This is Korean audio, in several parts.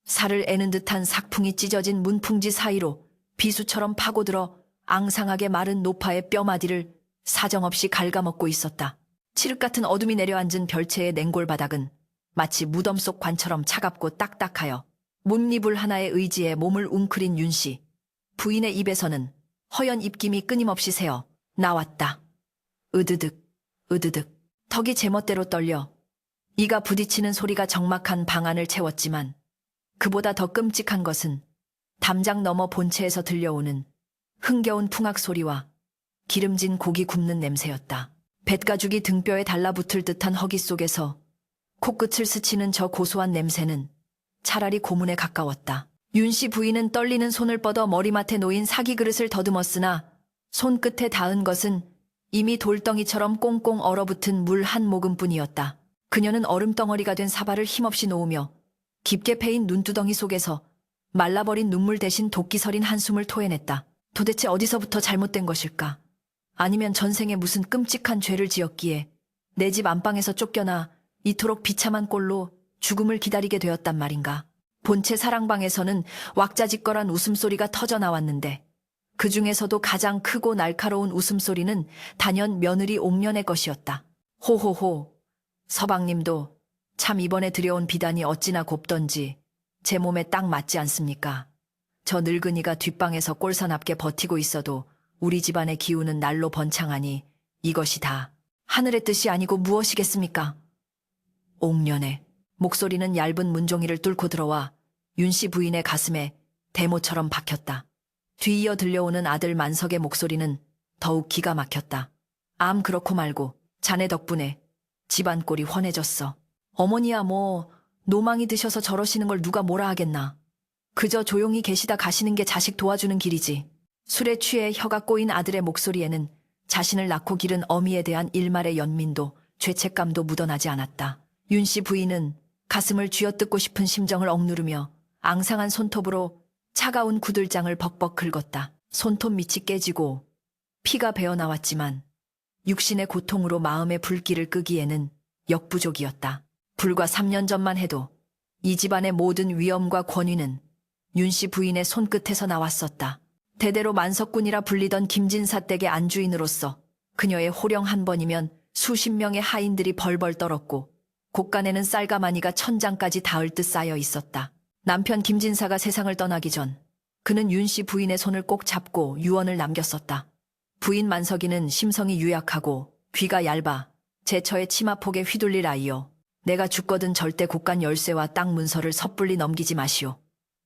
살을 애는 듯한 삭풍이 찢어진 문풍지 사이로 비수처럼 파고들어 앙상하게 마른 노파의 뼈마디를 사정없이 갉아먹고 있었다. 칠흑 같은 어둠이 내려앉은 별채의 냉골 바닥은 마치 무덤 속 관처럼 차갑고 딱딱하여 못니불 하나의 의지에 몸을 웅크린 윤씨. 부인의 입에서는 허연 입김이 끊임없이 새어 나왔다. 으드득, 으드득. 턱이 제멋대로 떨려 이가 부딪히는 소리가 적막한 방안을 채웠지만 그보다 더 끔찍한 것은 담장 너머 본체에서 들려오는 흥겨운 풍악 소리와 기름진 고기 굽는 냄새였다. 뱃가죽이 등뼈에 달라붙을 듯한 허기 속에서 코끝을 스치는 저 고소한 냄새는 차라리 고문에 가까웠다. 윤씨 부인은 떨리는 손을 뻗어 머리맡에 놓인 사기 그릇을 더듬었으나 손끝에 닿은 것은 이미 돌덩이처럼 꽁꽁 얼어붙은 물 한 모금뿐이었다. 그녀는 얼음덩어리가 된 사발을 힘없이 놓으며 깊게 패인 눈두덩이 속에서 말라버린 눈물 대신 도끼 서린 한숨을 토해냈다. 도대체 어디서부터 잘못된 것일까? 아니면 전생에 무슨 끔찍한 죄를 지었기에 내 집 안방에서 쫓겨나 이토록 비참한 꼴로 죽음을 기다리게 되었단 말인가? 본체 사랑방에서는 왁자지껄한 웃음소리가 터져나왔는데 그 중에서도 가장 크고 날카로운 웃음소리는 단연 며느리 옥년의 것이었다. 호호호, 서방님도 참 이번에 들여온 비단이 어찌나 곱던지 제 몸에 딱 맞지 않습니까? 저 늙은이가 뒷방에서 꼴사납게 버티고 있어도 우리 집안의 기운은 날로 번창하니 이것이 다 하늘의 뜻이 아니고 무엇이겠습니까? 옥년의 목소리는 얇은 문종이를 뚫고 들어와 윤씨 부인의 가슴에 대모처럼 박혔다. 뒤이어 들려오는 아들 만석의 목소리는 더욱 기가 막혔다. 암 그렇고 말고 자네 덕분에 집안 꼴이 훤해졌어. 어머니야 뭐 노망이 드셔서 저러시는 걸 누가 뭐라 하겠나. 그저 조용히 계시다 가시는 게 자식 도와주는 길이지. 술에 취해 혀가 꼬인 아들의 목소리에는 자신을 낳고 기른 어미에 대한 일말의 연민도 죄책감도 묻어나지 않았다. 윤씨 부인은 가슴을 쥐어뜯고 싶은 심정을 억누르며 앙상한 손톱으로 차가운 구들장을 벅벅 긁었다. 손톱 밑이 깨지고 피가 배어나왔지만 육신의 고통으로 마음의 불길을 끄기에는 역부족이었다. 불과 3년 전만 해도 이 집안의 모든 위엄과 권위는 윤씨 부인의 손끝에서 나왔었다. 대대로 만석군이라 불리던 김진사 댁의 안주인으로서 그녀의 호령 한 번이면 수십 명의 하인들이 벌벌 떨었고 곳간에는 쌀가마니가 천장까지 닿을 듯 쌓여 있었다. 남편 김진사가 세상을 떠나기 전 그는 윤씨 부인의 손을 꼭 잡고 유언을 남겼었다. 부인 만석이는 심성이 유약하고 귀가 얇아 제처의 치마폭에 휘둘릴 아이요. 내가 죽거든 절대 곳간 열쇠와 땅 문서를 섣불리 넘기지 마시오.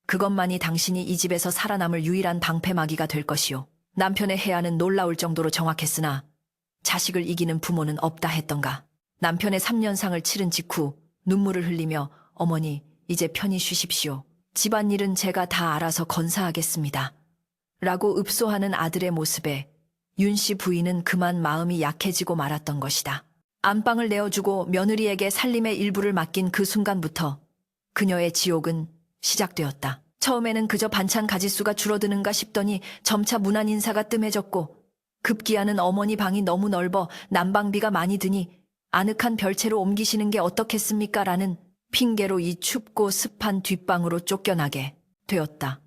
그것만이 당신이 이 집에서 살아남을 유일한 방패막이가 될 것이오. 남편의 해안은 놀라울 정도로 정확했으나 자식을 이기는 부모는 없다 했던가. 남편의 3년상을 치른 직후 눈물을 흘리며 어머니 이제 편히 쉬십시오. 집안일은 제가 다 알아서 건사하겠습니다. 라고 읍소하는 아들의 모습에 윤씨 부인은 그만 마음이 약해지고 말았던 것이다. 안방을 내어주고 며느리에게 살림의 일부를 맡긴 그 순간부터 그녀의 지옥은 시작되었다. 처음에는 그저 반찬 가짓수가 줄어드는가 싶더니 점차 문안 인사가 뜸해졌고 급기야는 어머니 방이 너무 넓어 난방비가 많이 드니 아늑한 별채로 옮기시는 게 어떻겠습니까? 라는 핑계로 이 춥고 습한 뒷방으로 쫓겨나게 되었다.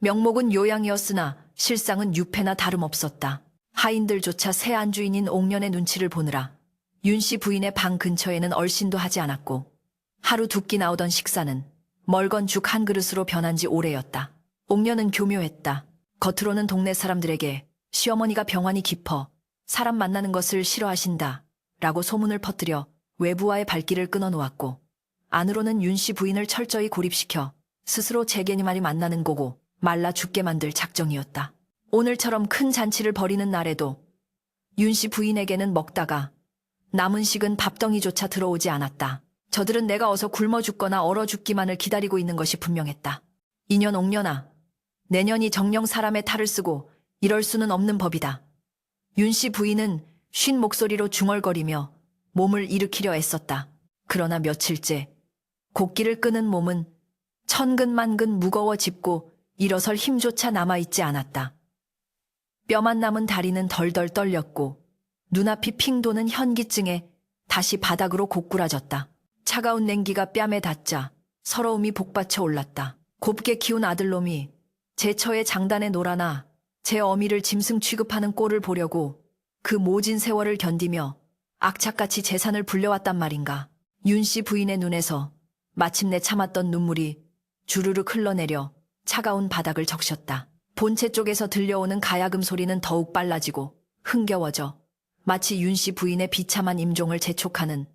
명목은 요양이었으나 실상은 유패나 다름없었다. 하인들조차 새 안주인인 옥년의 눈치를 보느라 윤씨 부인의 방 근처에는 얼씬도 하지 않았고 하루 두 끼 나오던 식사는 멀건 죽 한 그릇으로 변한 지 오래였다. 옥년은 교묘했다. 겉으로는 동네 사람들에게 시어머니가 병환이 깊어 사람 만나는 것을 싫어하신다 라고 소문을 퍼뜨려 외부와의 발길을 끊어놓았고 안으로는 윤씨 부인을 철저히 고립시켜 스스로 재개님만이 만나는 거고 말라 죽게 만들 작정이었다. 오늘처럼 큰 잔치를 벌이는 날에도 윤씨 부인에게는 먹다가 남은 식은 밥덩이조차 들어오지 않았다. 저들은 내가 어서 굶어 죽거나 얼어 죽기만을 기다리고 있는 것이 분명했다. 이년 옥년아, 내년이 정령 사람의 탈을 쓰고 이럴 수는 없는 법이다. 윤씨 부인은 쉰 목소리로 중얼거리며 몸을 일으키려 애썼다. 그러나 며칠째 곡기를 끄는 몸은 천근만근 무거워집고 일어설 힘조차 남아있지 않았다. 뼈만 남은 다리는 덜덜 떨렸고 눈앞이 핑 도는 현기증에 다시 바닥으로 고꾸라졌다. 차가운 냉기가 뺨에 닿자 서러움이 복받쳐 올랐다. 곱게 키운 아들놈이 제 처의 장단에 놀아나 제 어미를 짐승 취급하는 꼴을 보려고 그 모진 세월을 견디며 악착같이 재산을 불려왔단 말인가. 윤 씨 부인의 눈에서 마침내 참았던 눈물이 주르륵 흘러내려 차가운 바닥을 적셨다. 본체 쪽에서 들려오는 가야금 소리는 더욱 빨라지고 흥겨워져 마치 윤 씨 부인의 비참한 임종을 재촉하는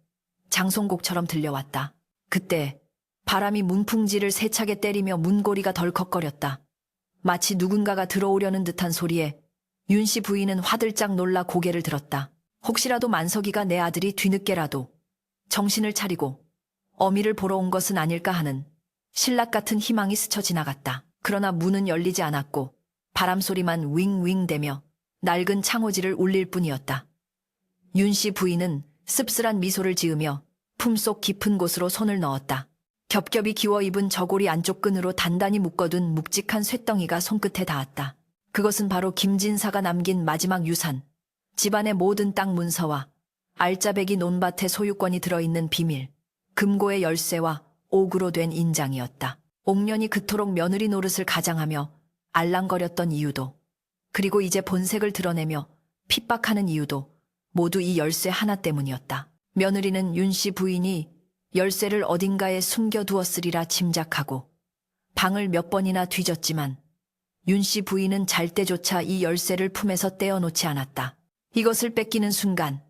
장송곡처럼 들려왔다. 그때 바람이 문풍지를 세차게 때리며 문고리가 덜컥거렸다. 마치 누군가가 들어오려는 듯한 소리에 윤 씨 부인은 화들짝 놀라 고개를 들었다. 혹시라도 만석이가 내 아들이 뒤늦게라도 정신을 차리고 어미를 보러 온 것은 아닐까 하는 신락 같은 희망이 스쳐 지나갔다. 그러나 문은 열리지 않았고 바람소리만 윙윙대며 낡은 창호지를 울릴 뿐이었다. 윤 씨 부인은 씁쓸한 미소를 지으며 품속 깊은 곳으로 손을 넣었다. 겹겹이 기워 입은 저고리 안쪽 끈으로 단단히 묶어둔 묵직한 쇳덩이가 손끝에 닿았다. 그것은 바로 김진사가 남긴 마지막 유산, 집안의 모든 땅 문서와 알짜배기 논밭의 소유권이 들어있는 비밀, 금고의 열쇠와 옥으로 된 인장이었다. 옥년이 그토록 며느리 노릇을 가장하며 알랑거렸던 이유도, 그리고 이제 본색을 드러내며 핍박하는 이유도 모두 이 열쇠 하나 때문이었다. 며느리는 윤 씨 부인이 열쇠를 어딘가에 숨겨두었으리라 짐작하고 방을 몇 번이나 뒤졌지만 윤 씨 부인은 잘 때조차 이 열쇠를 품에서 떼어놓지 않았다. 이것을 뺏기는 순간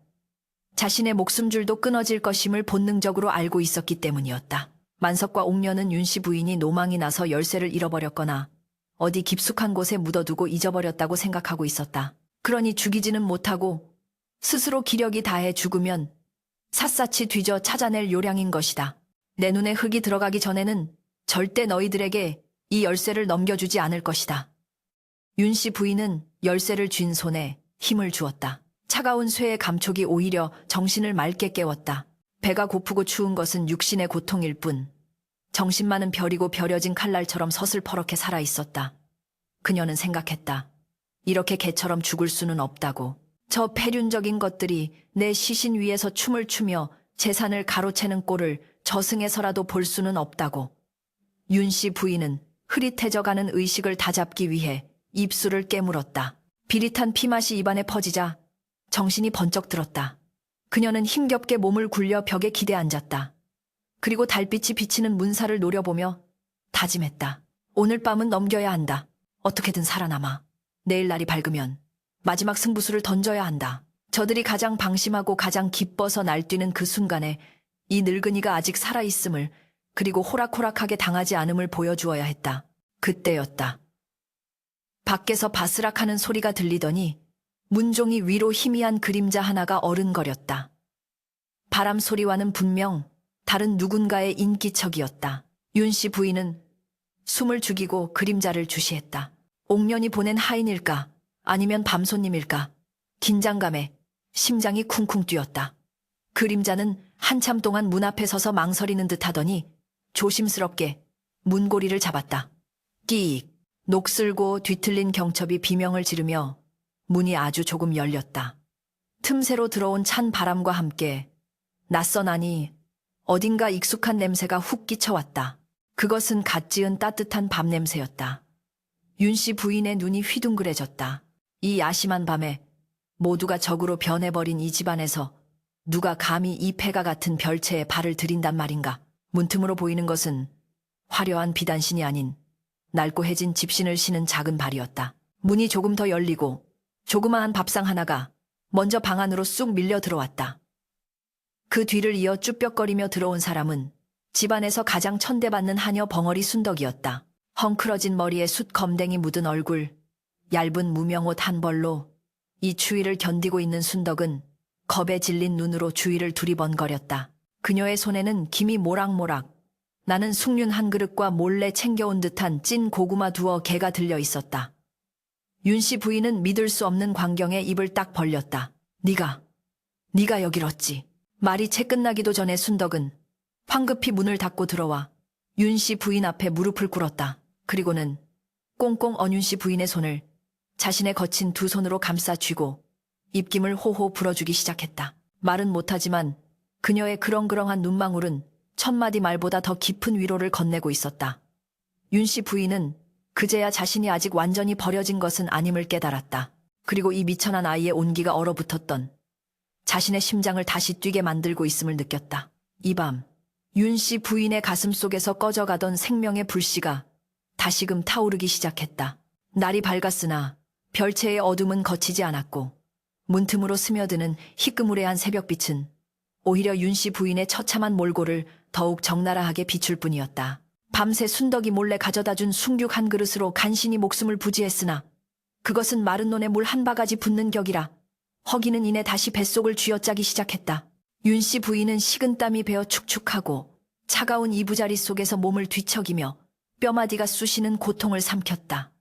자신의 목숨줄도 끊어질 것임을 본능적으로 알고 있었기 때문이었다. 만석과 옥녀는 윤 씨 부인이 노망이 나서 열쇠를 잃어버렸거나 어디 깊숙한 곳에 묻어두고 잊어버렸다고 생각하고 있었다. 그러니 죽이지는 못하고 스스로 기력이 다해 죽으면 샅샅이 뒤져 찾아낼 요량인 것이다. 내 눈에 흙이 들어가기 전에는 절대 너희들에게 이 열쇠를 넘겨주지 않을 것이다. 윤 씨 부인은 열쇠를 쥔 손에 힘을 주었다. 차가운 쇠의 감촉이 오히려 정신을 맑게 깨웠다. 배가 고프고 추운 것은 육신의 고통일 뿐 정신만은 별이고 벼려진 칼날처럼 서슬퍼렇게 살아있었다. 그녀는 생각했다. 이렇게 개처럼 죽을 수는 없다고. 저 폐륜적인 것들이 내 시신 위에서 춤을 추며 재산을 가로채는 꼴을 저승에서라도 볼 수는 없다고. 윤 씨 부인은 흐릿해져가는 의식을 다잡기 위해 입술을 깨물었다. 비릿한 피맛이 입안에 퍼지자 정신이 번쩍 들었다. 그녀는 힘겹게 몸을 굴려 벽에 기대앉았다. 그리고 달빛이 비치는 문사를 노려보며 다짐했다. 오늘 밤은 넘겨야 한다. 어떻게든 살아남아. 내일 날이 밝으면 마지막 승부수를 던져야 한다. 저들이 가장 방심하고 가장 기뻐서 날뛰는 그 순간에 이 늙은이가 아직 살아있음을, 그리고 호락호락하게 당하지 않음을 보여주어야 했다. 그때였다. 밖에서 바스락하는 소리가 들리더니 문종이 위로 희미한 그림자 하나가 어른거렸다. 바람 소리와는 분명 다른 누군가의 인기척이었다. 윤 씨 부인은 숨을 죽이고 그림자를 주시했다. 옥년이 보낸 하인일까? 아니면 밤손님일까? 긴장감에 심장이 쿵쿵 뛰었다. 그림자는 한참 동안 문 앞에 서서 망설이는 듯 하더니 조심스럽게 문고리를 잡았다. 끼익! 녹슬고 뒤틀린 경첩이 비명을 지르며 문이 아주 조금 열렸다. 틈새로 들어온 찬 바람과 함께 낯선하니 어딘가 익숙한 냄새가 훅 끼쳐왔다. 그것은 갓 지은 따뜻한 밤 냄새였다. 윤 씨 부인의 눈이 휘둥그레졌다. 이 야심한 밤에 모두가 적으로 변해버린 이 집안에서 누가 감히 이 폐가 같은 별채에 발을 들인단 말인가. 문틈으로 보이는 것은 화려한 비단신이 아닌 낡고해진 집신을 신은 작은 발이었다. 문이 조금 더 열리고 조그마한 밥상 하나가 먼저 방 안으로 쑥 밀려 들어왔다. 그 뒤를 이어 쭈뼛거리며 들어온 사람은 집안에서 가장 천대받는 하녀 벙어리 순덕이었다. 헝클어진 머리에 숯 검댕이 묻은 얼굴, 얇은 무명옷 한 벌로 이 추위를 견디고 있는 순덕은 겁에 질린 눈으로 주위를 두리번거렸다. 그녀의 손에는 김이 모락모락 나는 숭늉 한 그릇과 몰래 챙겨온 듯한 찐 고구마 두어 개가 들려 있었다. 윤 씨 부인은 믿을 수 없는 광경에 입을 딱 벌렸다. 네가 여길 어찌. 말이 채 끝나기도 전에 순덕은 황급히 문을 닫고 들어와 윤 씨 부인 앞에 무릎을 꿇었다. 그리고는 꽁꽁 언윤 씨 부인의 손을 자신의 거친 두 손으로 감싸 쥐고 입김을 호호 불어주기 시작했다. 말은 못하지만 그녀의 그렁그렁한 눈망울은 천마디 말보다 더 깊은 위로를 건네고 있었다. 윤 씨 부인은 그제야 자신이 아직 완전히 버려진 것은 아님을 깨달았다. 그리고 이 미천한 아이의 온기가 얼어붙었던 자신의 심장을 다시 뛰게 만들고 있음을 느꼈다. 이 밤, 윤 씨 부인의 가슴 속에서 꺼져가던 생명의 불씨가 다시금 타오르기 시작했다. 날이 밝았으나 별채의 어둠은 거치지 않았고 문틈으로 스며드는 희끄무레한 새벽빛은 오히려 윤 씨 부인의 처참한 몰골을 더욱 적나라하게 비출 뿐이었다. 밤새 순덕이 몰래 가져다준 숭늉 한 그릇으로 간신히 목숨을 부지했으나 그것은 마른 논에 물 한 바가지 붓는 격이라 허기는 이내 다시 뱃속을 쥐어짜기 시작했다. 윤 씨 부인은 식은땀이 배어 축축하고 차가운 이부자리 속에서 몸을 뒤척이며 뼈마디가 쑤시는 고통을 삼켰다.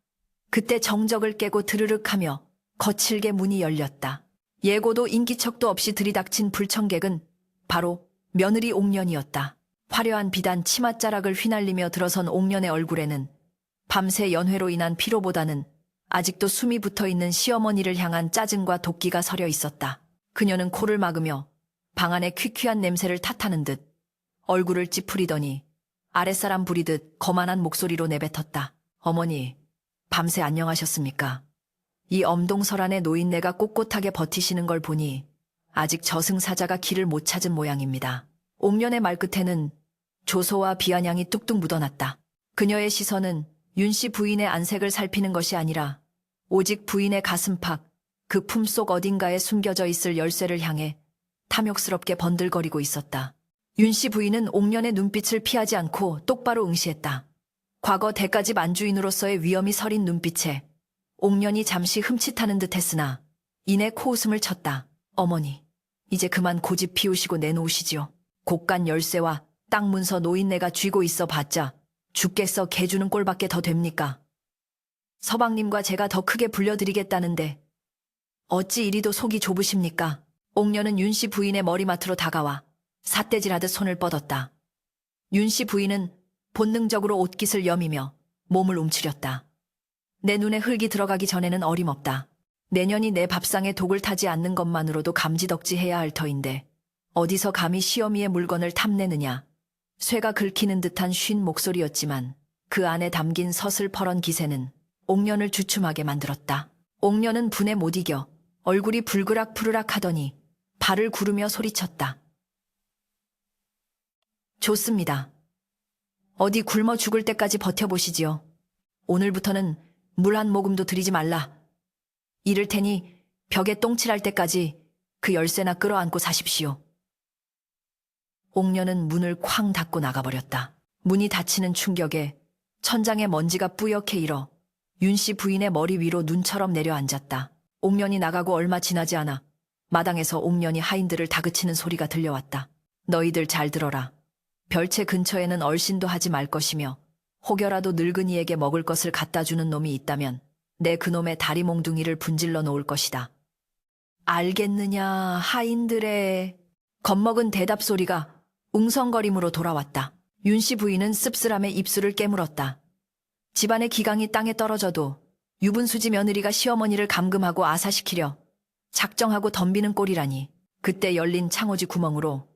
그때 정적을 깨고 드르륵하며 거칠게 문이 열렸다. 예고도 인기척도 없이 들이닥친 불청객은 바로 며느리 옥년이었다. 화려한 비단 치맛자락을 휘날리며 들어선 옥년의 얼굴에는 밤새 연회로 인한 피로보다는 아직도 숨이 붙어있는 시어머니를 향한 짜증과 도끼가 서려 있었다. 그녀는 코를 막으며 방 안의 퀴퀴한 냄새를 탓하는 듯 얼굴을 찌푸리더니 아랫사람 부리듯 거만한 목소리로 내뱉었다. 어머니, 밤새 안녕하셨습니까? 이 엄동설안의 노인네가 꼿꼿하게 버티시는 걸 보니 아직 저승사자가 길을 못 찾은 모양입니다. 옥년의 말끝에는 조소와 비아냥이 뚝뚝 묻어났다. 그녀의 시선은 윤 씨 부인의 안색을 살피는 것이 아니라 오직 부인의 가슴팍, 그 품속 어딘가에 숨겨져 있을 열쇠를 향해 탐욕스럽게 번들거리고 있었다. 윤 씨 부인은 옥년의 눈빛을 피하지 않고 똑바로 응시했다. 과거 대가집 안주인으로서의 위엄이 서린 눈빛에 옥년이 잠시 흠칫하는 듯 했으나 이내 코웃음을 쳤다. 어머니, 이제 그만 고집 피우시고 내놓으시지요. 곡간 열쇠와 땅 문서 노인네가 쥐고 있어 봤자 죽겠어 개주는 꼴밖에 더 됩니까? 서방님과 제가 더 크게 불려드리겠다는데 어찌 이리도 속이 좁으십니까? 옥년은 윤 씨 부인의 머리맡으로 다가와 삿대질하듯 손을 뻗었다. 윤 씨 부인은 본능적으로 옷깃을 여미며 몸을 움츠렸다. 내 눈에 흙이 들어가기 전에는 어림없다. 내년이 내 밥상에 독을 타지 않는 것만으로도 감지덕지해야 할 터인데 어디서 감히 시어미의 물건을 탐내느냐. 쇠가 긁히는 듯한 쉰 목소리였지만 그 안에 담긴 서슬퍼런 기세는 옥년을 주춤하게 만들었다. 옥년은 분에 못 이겨 얼굴이 불그락 푸르락 하더니 발을 구르며 소리쳤다. 좋습니다. 어디 굶어 죽을 때까지 버텨보시지요. 오늘부터는 물 한 모금도 들이지 말라. 이를 테니 벽에 똥칠할 때까지 그 열쇠나 끌어안고 사십시오. 옥년은 문을 쾅 닫고 나가버렸다. 문이 닫히는 충격에 천장에 먼지가 뿌옇게 일어 윤 씨 부인의 머리 위로 눈처럼 내려앉았다. 옥년이 나가고 얼마 지나지 않아 마당에서 옥년이 하인들을 다그치는 소리가 들려왔다. 너희들 잘 들어라. 별채 근처에는 얼씬도 하지 말 것이며 혹여라도 늙은이에게 먹을 것을 갖다 주는 놈이 있다면 내 그놈의 다리 몽둥이를 분질러 놓을 것이다. 알겠느냐 하인들의 겁먹은 대답 소리가 웅성거림으로 돌아왔다. 윤 씨 부인은 씁쓸함에 입술을 깨물었다. 집안의 기강이 땅에 떨어져도 유분수지 며느리가 시어머니를 감금하고 아사시키려 작정하고 덤비는 꼴이라니. 그때 열린 창호지 구멍으로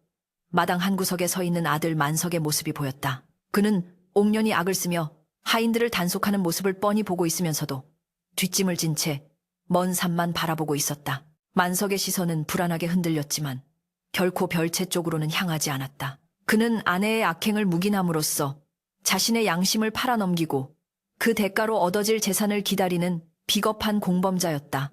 마당 한 구석에 서 있는 아들 만석의 모습이 보였다. 그는 옥년이 악을 쓰며 하인들을 단속하는 모습을 뻔히 보고 있으면서도 뒷짐을 진 채 먼 산만 바라보고 있었다. 만석의 시선은 불안하게 흔들렸지만 결코 별채 쪽으로는 향하지 않았다. 그는 아내의 악행을 묵인함으로써 자신의 양심을 팔아넘기고 그 대가로 얻어질 재산을 기다리는 비겁한 공범자였다.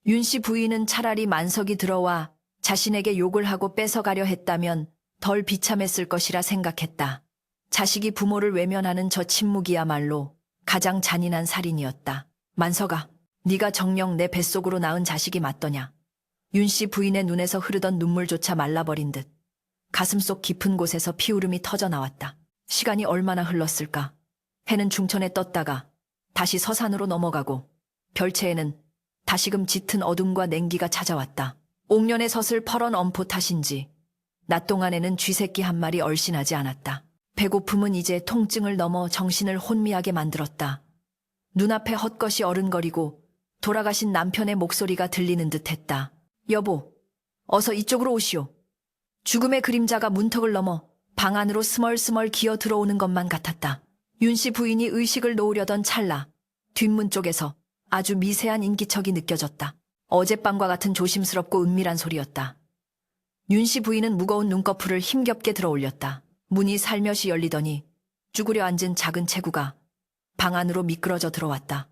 윤 씨 부인은 차라리 만석이 들어와 자신에게 욕을 하고 뺏어가려 했다면 덜 비참했을 것이라 생각했다. 자식이 부모를 외면하는 저 침묵이야말로 가장 잔인한 살인이었다. 만석아, 네가 정녕 내 뱃속으로 낳은 자식이 맞더냐. 윤 씨 부인의 눈에서 흐르던 눈물조차 말라버린 듯 가슴속 깊은 곳에서 피울음이 터져 나왔다. 시간이 얼마나 흘렀을까. 해는 중천에 떴다가 다시 서산으로 넘어가고 별채에는 다시금 짙은 어둠과 냉기가 찾아왔다. 옥년의 섯을 퍼런 엄포 탓인지 낮 동안에는 쥐새끼 한 마리 얼씬하지 않았다. 배고픔은 이제 통증을 넘어 정신을 혼미하게 만들었다. 눈앞에 헛것이 어른거리고 돌아가신 남편의 목소리가 들리는 듯했다. 여보, 어서 이쪽으로 오시오. 죽음의 그림자가 문턱을 넘어 방 안으로 스멀스멀 기어 들어오는 것만 같았다. 윤씨 부인이 의식을 놓으려던 찰나 뒷문 쪽에서 아주 미세한 인기척이 느껴졌다. 어젯밤과 같은 조심스럽고 은밀한 소리였다. 윤씨 부인은 무거운 눈꺼풀을 힘겹게 들어올렸다. 문이 살며시 열리더니 쭈그려 앉은 작은 체구가 방 안으로 미끄러져 들어왔다.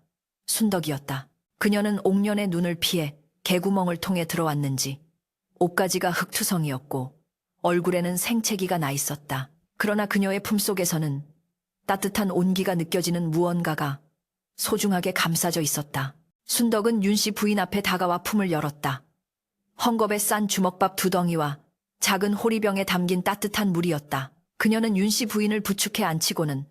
순덕이었다. 그녀는 옥년의 눈을 피해 개구멍을 통해 들어왔는지 옷가지가 흙투성이었고 얼굴에는 생채기가 나 있었다. 그러나 그녀의 품속에서는 따뜻한 온기가 느껴지는 무언가가 소중하게 감싸져 있었다. 순덕은 윤씨 부인 앞에 다가와 품을 열었다. 헝겊에 싼 주먹밥 2덩이와 작은 호리병에 담긴 따뜻한 물이었다. 그녀는 윤씨 부인을 부축해 앉히고는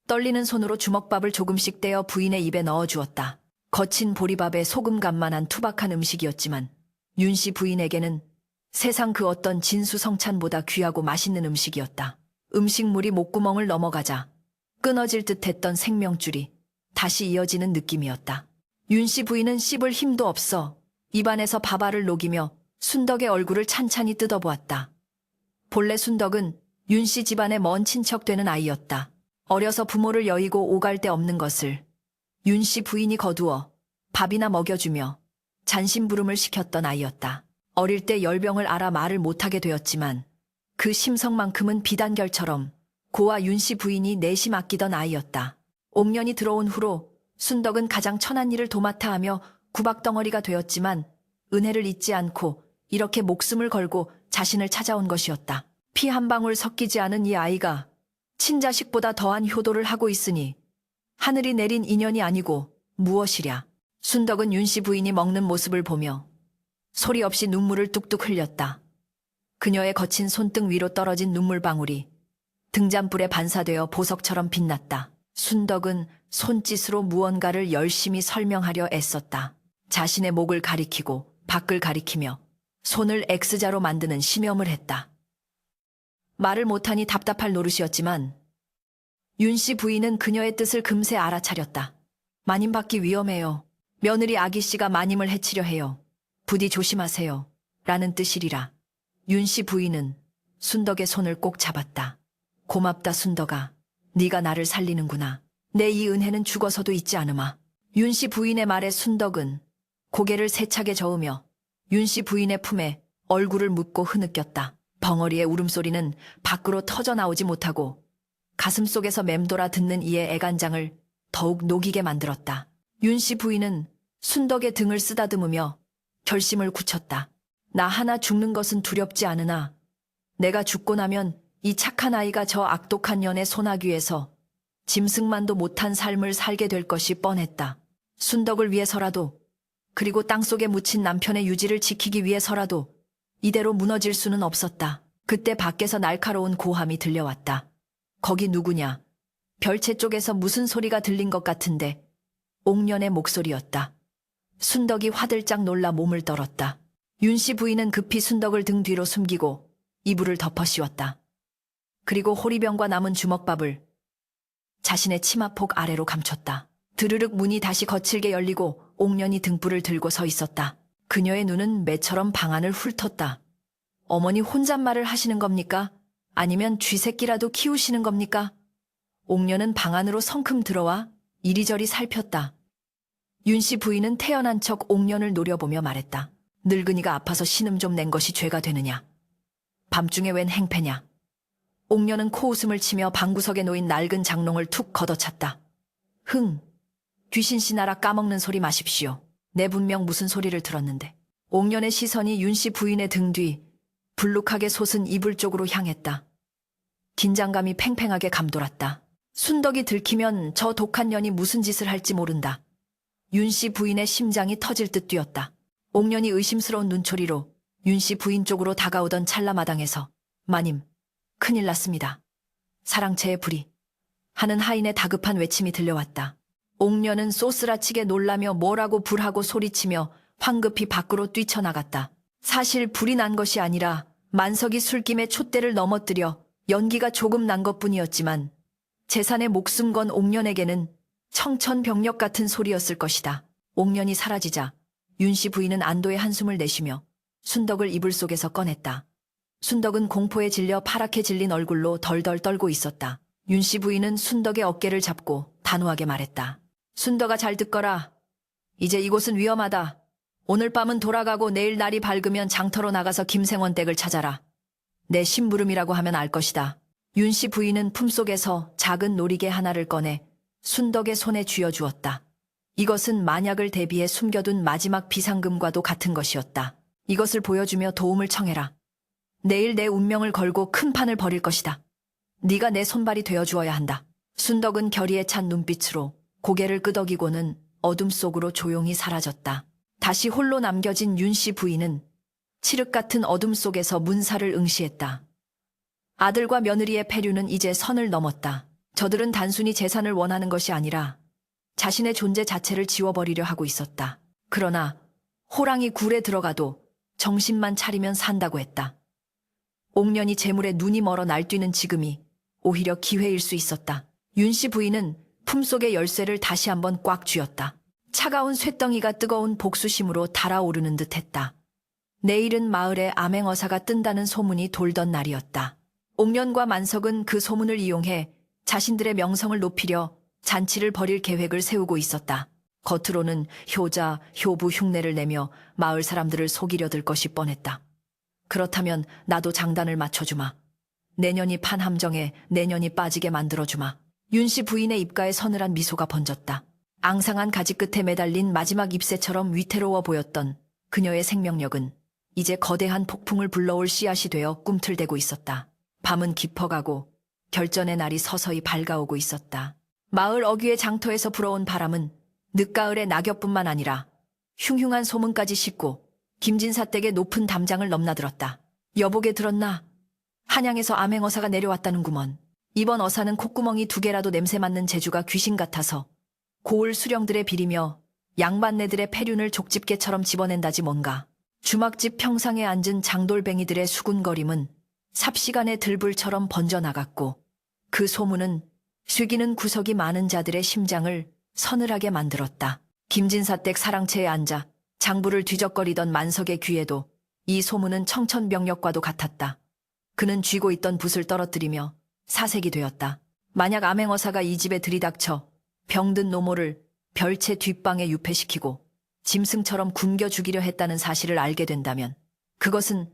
떨리는 손으로 주먹밥을 조금씩 떼어 부인의 입에 넣어주었다. 거친 보리밥에 소금간만한 투박한 음식이었지만 윤씨 부인에게는 세상 그 어떤 진수성찬보다 귀하고 맛있는 음식이었다. 음식물이 목구멍을 넘어가자 끊어질 듯했던 생명줄이 다시 이어지는 느낌이었다. 윤씨 부인은 씹을 힘도 없어 입안에서 밥알을 녹이며 순덕의 얼굴을 찬찬히 뜯어보았다. 본래 순덕은 윤씨 집안의 먼 친척 되는 아이였다. 어려서 부모를 여의고 오갈 데 없는 것을 윤씨 부인이 거두어 밥이나 먹여주며 잔심부름을 시켰던 아이였다. 어릴 때 열병을 알아 말을 못하게 되었지만 그 심성만큼은 비단결처럼 고와 윤씨 부인이 내심 아끼던 아이였다. 옥년이 들어온 후로 순덕은 가장 천한 일을 도맡아 하며 구박덩어리가 되었지만 은혜를 잊지 않고 이렇게 목숨을 걸고 자신을 찾아온 것이었다. 피 한 방울 섞이지 않은 이 아이가 친자식보다 더한 효도를 하고 있으니 하늘이 내린 인연이 아니고 무엇이랴. 순덕은 윤씨 부인이 먹는 모습을 보며 소리 없이 눈물을 뚝뚝 흘렸다. 그녀의 거친 손등 위로 떨어진 눈물방울이 등잔불에 반사되어 보석처럼 빛났다. 순덕은 손짓으로 무언가를 열심히 설명하려 애썼다. 자신의 목을 가리키고 밖을 가리키며 손을 X자로 만드는 심염을 했다. 말을 못하니 답답할 노릇이었지만 윤씨 부인은 그녀의 뜻을 금세 알아차렸다. 마님 받기 위험해요. 며느리 아기씨가 마님을 해치려 해요. 부디 조심하세요. 라는 뜻이리라. 윤씨 부인은 순덕의 손을 꼭 잡았다. 고맙다 순덕아. 네가 나를 살리는구나. 내 이 은혜는 죽어서도 잊지 않으마. 윤씨 부인의 말에 순덕은 고개를 세차게 저으며 윤씨 부인의 품에 얼굴을 묻고 흐느꼈다. 벙어리의 울음소리는 밖으로 터져나오지 못하고 가슴속에서 맴돌아 듣는 이의 애간장을 더욱 녹이게 만들었다. 윤씨 부인은 순덕의 등을 쓰다듬으며 결심을 굳혔다. 나 하나 죽는 것은 두렵지 않으나 내가 죽고 나면 이 착한 아이가 저 악독한 년의 소나귀에서 짐승만도 못한 삶을 살게 될 것이 뻔했다. 순덕을 위해서라도 그리고 땅속에 묻힌 남편의 유지를 지키기 위해서라도 이대로 무너질 수는 없었다. 그때 밖에서 날카로운 고함이 들려왔다. 거기 누구냐? 별채 쪽에서 무슨 소리가 들린 것 같은데 옥년의 목소리였다. 순덕이 화들짝 놀라 몸을 떨었다. 윤씨 부인은 급히 순덕을 등 뒤로 숨기고 이불을 덮어 씌웠다. 그리고 호리병과 남은 주먹밥을 자신의 치마폭 아래로 감췄다. 드르륵 문이 다시 거칠게 열리고 옥년이 등불을 들고 서 있었다. 그녀의 눈은 매처럼 방 안을 훑었다. 어머니 혼잣말을 하시는 겁니까? 아니면 쥐새끼라도 키우시는 겁니까? 옥년은 방 안으로 성큼 들어와 이리저리 살폈다. 윤씨 부인은 태연한 척 옥년을 노려보며 말했다. 늙은이가 아파서 신음 좀 낸 것이 죄가 되느냐? 밤중에 웬 행패냐? 옥년은 코웃음을 치며 방구석에 놓인 낡은 장롱을 툭 걷어찼다. 흥, 귀신씨 나라 까먹는 소리 마십시오. 내 분명 무슨 소리를 들었는데. 옥년의 시선이 윤씨 부인의 등 뒤 불룩하게 솟은 이불 쪽으로 향했다. 긴장감이 팽팽하게 감돌았다. 순덕이 들키면 저 독한 년이 무슨 짓을 할지 모른다. 윤씨 부인의 심장이 터질 듯 뛰었다. 옥년이 의심스러운 눈초리로 윤씨 부인 쪽으로 다가오던 찰나마당에서 마님, 큰일 났습니다. 사랑채의 불이 하는 하인의 다급한 외침이 들려왔다. 옥년은 쏘스라치게 놀라며 뭐라고 불하고 소리치며 황급히 밖으로 뛰쳐나갔다. 사실 불이 난 것이 아니라 만석이 술김에 촛대를 넘어뜨려 연기가 조금 난 것뿐이었지만 재산에 목숨 건 옥년에게는 청천벽력 같은 소리였을 것이다. 옥년이 사라지자 윤씨 부인은 안도의 한숨을 내쉬며 순덕을 이불 속에서 꺼냈다. 순덕은 공포에 질려 파랗게 질린 얼굴로 덜덜 떨고 있었다. 윤씨 부인은 순덕의 어깨를 잡고 단호하게 말했다. 순덕아, 잘 듣거라. 이제 이곳은 위험하다. 오늘 밤은 돌아가고 내일 날이 밝으면 장터로 나가서 김생원 댁을 찾아라. 내 심부름이라고 하면 알 것이다. 윤씨 부인은 품속에서 작은 놀이개 하나를 꺼내 순덕의 손에 쥐어주었다. 이것은 만약을 대비해 숨겨둔 마지막 비상금과도 같은 것이었다. 이것을 보여주며 도움을 청해라. 내일 내 운명을 걸고 큰 판을 벌일 것이다. 네가 내 손발이 되어주어야 한다. 순덕은 결의에 찬 눈빛으로 고개를 끄덕이고는 어둠 속으로 조용히 사라졌다. 다시 홀로 남겨진 윤씨 부인은 칠흑 같은 어둠 속에서 문사를 응시했다. 아들과 며느리의 패류는 이제 선을 넘었다. 저들은 단순히 재산을 원하는 것이 아니라 자신의 존재 자체를 지워버리려 하고 있었다. 그러나 호랑이 굴에 들어가도 정신만 차리면 산다고 했다. 옥년이 재물에 눈이 멀어 날뛰는 지금이 오히려 기회일 수 있었다. 윤씨 부인은 품속의 열쇠를 다시 한번 꽉 쥐었다. 차가운 쇳덩이가 뜨거운 복수심으로 달아오르는 듯했다. 내일은 마을에 암행어사가 뜬다는 소문이 돌던 날이었다. 옥년과 만석은 그 소문을 이용해 자신들의 명성을 높이려 잔치를 벌일 계획을 세우고 있었다. 겉으로는 효자, 효부 흉내를 내며 마을 사람들을 속이려 들 것이 뻔했다. 그렇다면 나도 장단을 맞춰주마. 내년이 판 함정에 내년이 빠지게 만들어주마. 윤씨 부인의 입가에 서늘한 미소가 번졌다. 앙상한 가지 끝에 매달린 마지막 잎새처럼 위태로워 보였던 그녀의 생명력은 이제 거대한 폭풍을 불러올 씨앗이 되어 꿈틀대고 있었다. 밤은 깊어가고 결전의 날이 서서히 밝아오고 있었다. 마을 어귀의 장터에서 불어온 바람은 늦가을의 낙엽뿐만 아니라 흉흉한 소문까지 싣고 김진사 댁의 높은 담장을 넘나들었다. 여보게 들었나? 한양에서 암행어사가 내려왔다는구먼. 이번 어사는 콧구멍이 2개라도 냄새 맡는 재주가 귀신 같아서 고을 수령들의 비리며 양반네들의 패륜을 족집게처럼 집어낸다지 뭔가. 주막집 평상에 앉은 장돌뱅이들의 수군거림은 삽시간의 들불처럼 번져나갔고 그 소문은 쇠기는 구석이 많은 자들의 심장을 서늘하게 만들었다. 김진사 댁 사랑채에 앉아 장부를 뒤적거리던 만석의 귀에도 이 소문은 청천벽력과도 같았다. 그는 쥐고 있던 붓을 떨어뜨리며 사색이 되었다. 만약 암행어사가 이 집에 들이닥쳐 병든 노모를 별채 뒷방에 유폐시키고 짐승처럼 굶겨 죽이려 했다는 사실을 알게 된다면 그것은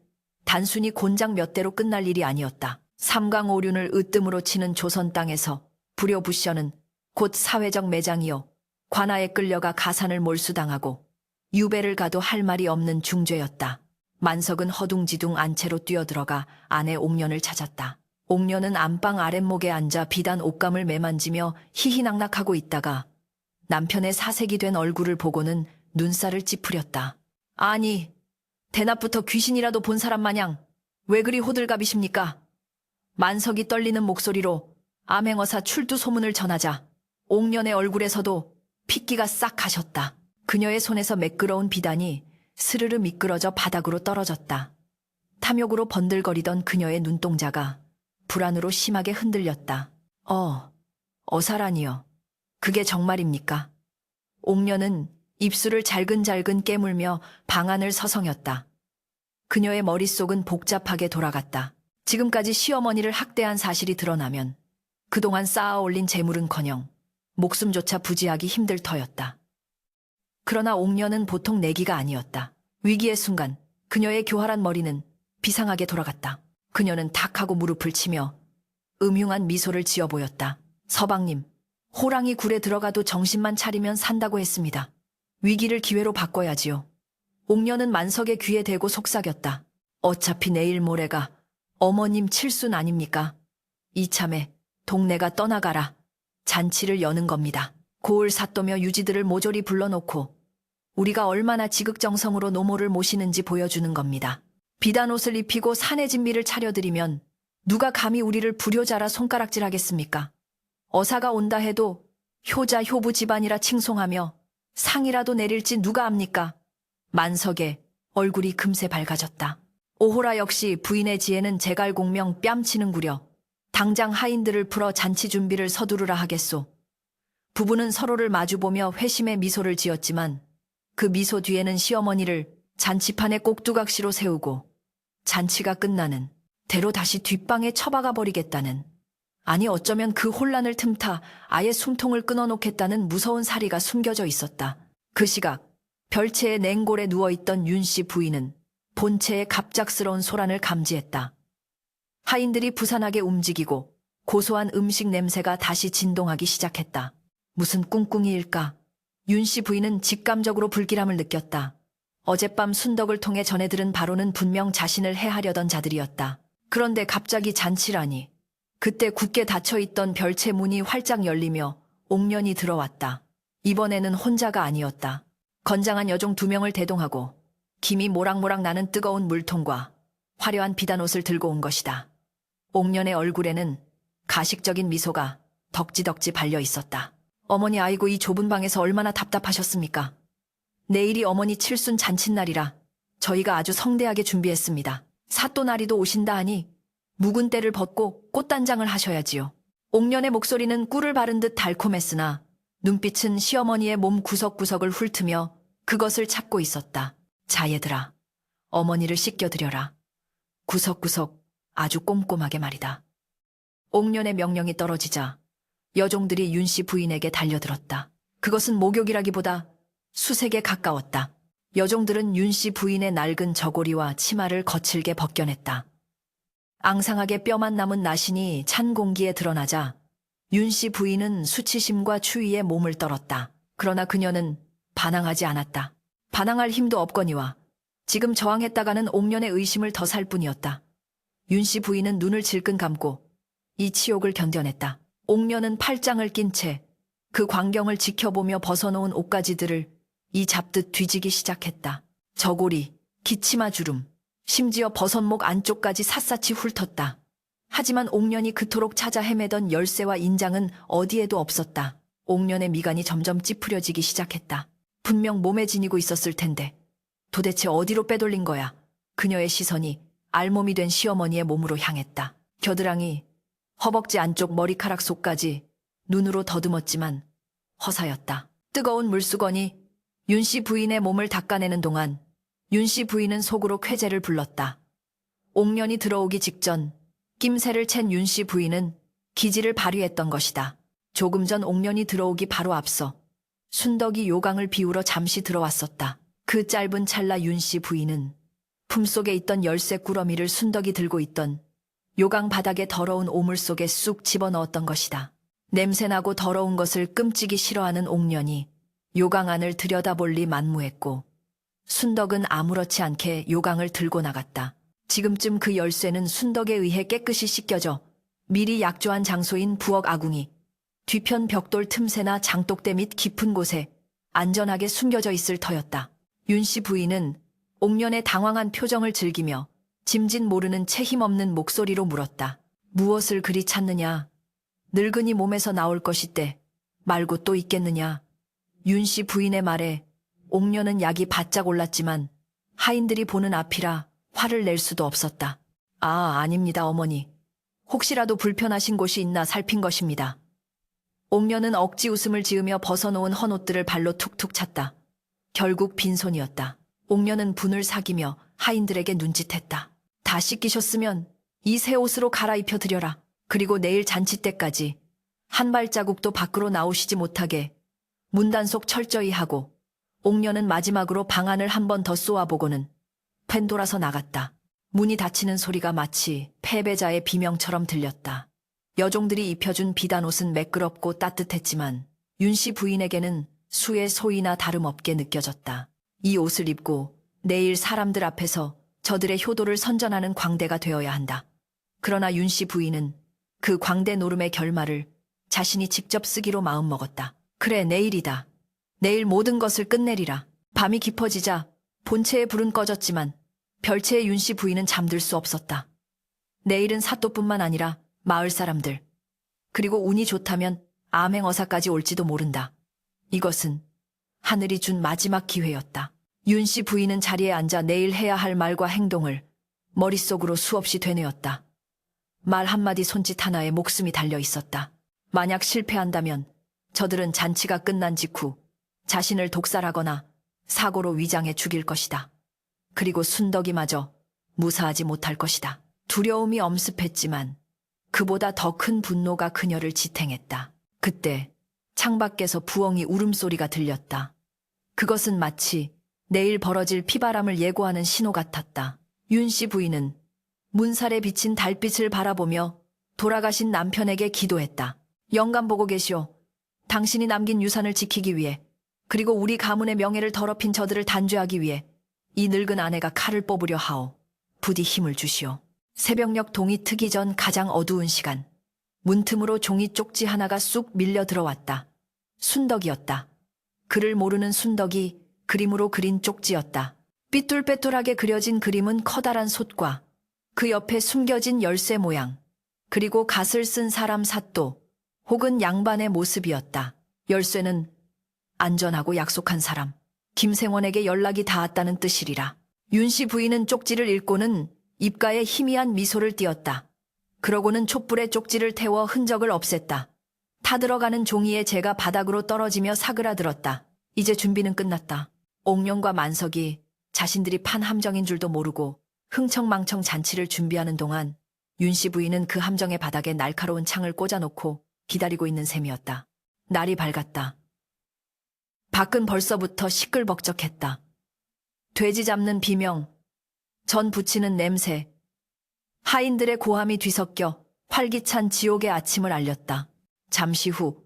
단순히 곤장 몇 대로 끝날 일이 아니었다. 삼강오륜을 으뜸으로 치는 조선 땅에서 불효부셔는 곧 사회적 매장이요 관아에 끌려가 가산을 몰수당하고 유배를 가도 할 말이 없는 중죄였다. 만석은 허둥지둥 안채로 뛰어들어가 아내 옥년을 찾았다. 옥년은 안방 아랫목에 앉아 비단 옷감을 매만지며 희희낙낙하고 있다가 남편의 사색이 된 얼굴을 보고는 눈살을 찌푸렸다. 아니, 대낮부터 귀신이라도 본 사람 마냥 왜 그리 호들갑이십니까? 만석이 떨리는 목소리로 암행어사 출두 소문을 전하자 옥년의 얼굴에서도 핏기가 싹 가셨다. 그녀의 손에서 매끄러운 비단이 스르르 미끄러져 바닥으로 떨어졌다. 탐욕으로 번들거리던 그녀의 눈동자가 불안으로 심하게 흔들렸다. 어사라니요. 그게 정말입니까? 옥년은 입술을 잘근잘근 깨물며 방안을 서성였다. 그녀의 머릿속은 복잡하게 돌아갔다. 지금까지 시어머니를 학대한 사실이 드러나면 그동안 쌓아올린 재물은커녕 목숨조차 부지하기 힘들 터였다. 그러나 옥년은 보통 내기가 아니었다. 위기의 순간 그녀의 교활한 머리는 비상하게 돌아갔다. 그녀는 탁 하고 무릎을 치며 음흉한 미소를 지어 보였다. 서방님, 호랑이 굴에 들어가도 정신만 차리면 산다고 했습니다. 위기를 기회로 바꿔야지요. 옥년은 만석의 귀에 대고 속삭였다. 어차피 내일 모레가 어머님 칠순 아닙니까? 이참에 동네가 떠나가라. 잔치를 여는 겁니다. 고을 삿도며 유지들을 모조리 불러놓고 우리가 얼마나 지극정성으로 노모를 모시는지 보여주는 겁니다. 비단옷을 입히고 산의 진미를 차려드리면 누가 감히 우리를 불효자라 손가락질하겠습니까? 어사가 온다 해도 효자 효부 집안이라 칭송하며 상이라도 내릴지 누가 압니까? 만석의 얼굴이 금세 밝아졌다. 오호라 역시 부인의 지혜는 제갈공명 뺨치는구려. 당장 하인들을 풀어 잔치 준비를 서두르라 하겠소. 부부는 서로를 마주보며 회심의 미소를 지었지만 그 미소 뒤에는 시어머니를 잔치판에 꼭두각시로 세우고 잔치가 끝나는 대로 다시 뒷방에 처박아 버리겠다는, 아니 어쩌면 그 혼란을 틈타 아예 숨통을 끊어놓겠다는 무서운 사리가 숨겨져 있었다. 그 시각 별채의 냉골에 누워있던 윤씨 부인은 본체의 갑작스러운 소란을 감지했다. 하인들이 부산하게 움직이고 고소한 음식 냄새가 다시 진동하기 시작했다. 무슨 꿍꿍이일까? 윤씨 부인은 직감적으로 불길함을 느꼈다. 어젯밤 순덕을 통해 전해 들은 바로는 분명 자신을 해하려던 자들이었다. 그런데 갑자기 잔치라니. 그때 굳게 닫혀있던 별채 문이 활짝 열리며 옥년이 들어왔다. 이번에는 혼자가 아니었다. 건장한 여종 2명을 대동하고 김이 모락모락 나는 뜨거운 물통과 화려한 비단옷을 들고 온 것이다. 옥년의 얼굴에는 가식적인 미소가 덕지덕지 발려 있었다. 어머니, 아이고, 이 좁은 방에서 얼마나 답답하셨습니까? 내일이 어머니 칠순 잔칫날이라 저희가 아주 성대하게 준비했습니다. 사또나리도 오신다 하니 묵은 때를 벗고 꽃단장을 하셔야지요. 옥년의 목소리는 꿀을 바른 듯 달콤했으나 눈빛은 시어머니의 몸 구석구석을 훑으며 그것을 찾고 있었다. 자, 얘들아, 어머니를 씻겨드려라. 구석구석 아주 꼼꼼하게 말이다. 옥년의 명령이 떨어지자 여종들이 윤씨 부인에게 달려들었다. 그것은 목욕이라기보다 수색에 가까웠다. 여종들은 윤씨 부인의 낡은 저고리와 치마를 거칠게 벗겨냈다. 앙상하게 뼈만 남은 나신이 찬 공기에 드러나자 윤씨 부인은 수치심과 추위에 몸을 떨었다. 그러나 그녀는 반항하지 않았다. 반항할 힘도 없거니와 지금 저항했다가는 옥년의 의심을 더 살 뿐이었다. 윤씨 부인은 눈을 질끈 감고 이 치욕을 견뎌냈다. 옥년은 팔짱을 낀 채 그 광경을 지켜보며 벗어놓은 옷가지들을 이 잡듯 뒤지기 시작했다. 저고리, 기치마 주름, 심지어 버선목 안쪽까지 샅샅이 훑었다. 하지만 옥년이 그토록 찾아 헤매던 열쇠와 인장은 어디에도 없었다. 옥년의 미간이 점점 찌푸려지기 시작했다. 분명 몸에 지니고 있었을 텐데 도대체 어디로 빼돌린 거야? 그녀의 시선이 알몸이 된 시어머니의 몸으로 향했다. 겨드랑이, 허벅지 안쪽 머리카락 속까지 눈으로 더듬었지만 허사였다. 뜨거운 물수건이 윤씨 부인의 몸을 닦아내는 동안 윤씨 부인은 속으로 쾌재를 불렀다. 옥년이 들어오기 직전 낌새를 챈 윤씨 부인은 기지를 발휘했던 것이다. 조금 전 옥년이 들어오기 바로 앞서 순덕이 요강을 비우러 잠시 들어왔었다. 그 짧은 찰나 윤씨 부인은 품속에 있던 열쇠 꾸러미를 순덕이 들고 있던 요강 바닥에 더러운 오물 속에 쑥 집어넣었던 것이다. 냄새나고 더러운 것을 끔찍이 싫어하는 옥년이 요강 안을 들여다볼리 만무했고 순덕은 아무렇지 않게 요강을 들고 나갔다. 지금쯤 그 열쇠는 순덕에 의해 깨끗이 씻겨져 미리 약조한 장소인 부엌 아궁이, 뒤편 벽돌 틈새나 장독대 밑 깊은 곳에 안전하게 숨겨져 있을 터였다. 윤씨 부인은 옥년의 당황한 표정을 즐기며 짐짓 모르는 채 힘없는 목소리로 물었다. 무엇을 그리 찾느냐? 늙은이 몸에서 나올 것이때 말고 또 있겠느냐? 윤씨 부인의 말에 옥년은 약이 바짝 올랐지만 하인들이 보는 앞이라 화를 낼 수도 없었다. 아, 아닙니다, 어머니. 혹시라도 불편하신 곳이 있나 살핀 것입니다. 옥년은 억지 웃음을 지으며 벗어놓은 헌옷들을 발로 툭툭 찼다. 결국 빈손이었다. 옥년은 분을 사기며 하인들에게 눈짓했다. 다 씻기셨으면 이 새 옷으로 갈아입혀 드려라. 그리고 내일 잔치 때까지 한 발자국도 밖으로 나오시지 못하게 문단속 철저히 하고. 옥년은 마지막으로 방안을 한 번 더 쏘아보고는 팬 돌아서 나갔다. 문이 닫히는 소리가 마치 패배자의 비명처럼 들렸다. 여종들이 입혀준 비단옷은 매끄럽고 따뜻했지만 윤씨 부인에게는 수의 소이나 다름없게 느껴졌다. 이 옷을 입고 내일 사람들 앞에서 저들의 효도를 선전하는 광대가 되어야 한다. 그러나 윤씨 부인은 그 광대 노름의 결말을 자신이 직접 쓰기로 마음먹었다. 그래, 내일이다. 내일 모든 것을 끝내리라. 밤이 깊어지자 본체의 불은 꺼졌지만 별채의 윤씨 부인은 잠들 수 없었다. 내일은 사또뿐만 아니라 마을 사람들, 그리고 운이 좋다면 암행어사까지 올지도 모른다. 이것은 하늘이 준 마지막 기회였다. 윤씨 부인은 자리에 앉아 내일 해야 할 말과 행동을 머릿속으로 수없이 되뇌었다. 말 한마디 손짓 하나에 목숨이 달려 있었다. 만약 실패한다면 저들은 잔치가 끝난 직후 자신을 독살하거나 사고로 위장해 죽일 것이다. 그리고 순덕이마저 무사하지 못할 것이다. 두려움이 엄습했지만 그보다 더 큰 분노가 그녀를 지탱했다. 그때 창밖에서 부엉이 울음소리가 들렸다. 그것은 마치 내일 벌어질 피바람을 예고하는 신호 같았다. 윤 씨 부인은 문살에 비친 달빛을 바라보며 돌아가신 남편에게 기도했다. 영감 보고 계시오. 당신이 남긴 유산을 지키기 위해, 그리고 우리 가문의 명예를 더럽힌 저들을 단죄하기 위해 이 늙은 아내가 칼을 뽑으려 하오. 부디 힘을 주시오. 새벽녘 동이 트기 전 가장 어두운 시간. 문틈으로 종이 쪽지 하나가 쑥 밀려 들어왔다. 순덕이었다. 그를 모르는 순덕이 그림으로 그린 쪽지였다. 삐뚤빼뚤하게 그려진 그림은 커다란 솥과 그 옆에 숨겨진 열쇠 모양, 그리고 갓을 쓴 사람 사또 혹은 양반의 모습이었다. 열쇠는 안전하고 약속한 사람, 김생원에게 연락이 닿았다는 뜻이리라. 윤 씨 부인은 쪽지를 읽고는 입가에 희미한 미소를 띄었다. 그러고는 촛불에 쪽지를 태워 흔적을 없앴다. 타들어가는 종이에 재가 바닥으로 떨어지며 사그라들었다. 이제 준비는 끝났다. 옥룡과 만석이 자신들이 판 함정인 줄도 모르고 흥청망청 잔치를 준비하는 동안 윤 씨 부인은 그 함정의 바닥에 날카로운 창을 꽂아놓고 기다리고 있는 셈이었다. 날이 밝았다. 밖은 벌써부터 시끌벅적했다. 돼지 잡는 비명, 전 부치는 냄새, 하인들의 고함이 뒤섞여 활기찬 지옥의 아침을 알렸다. 잠시 후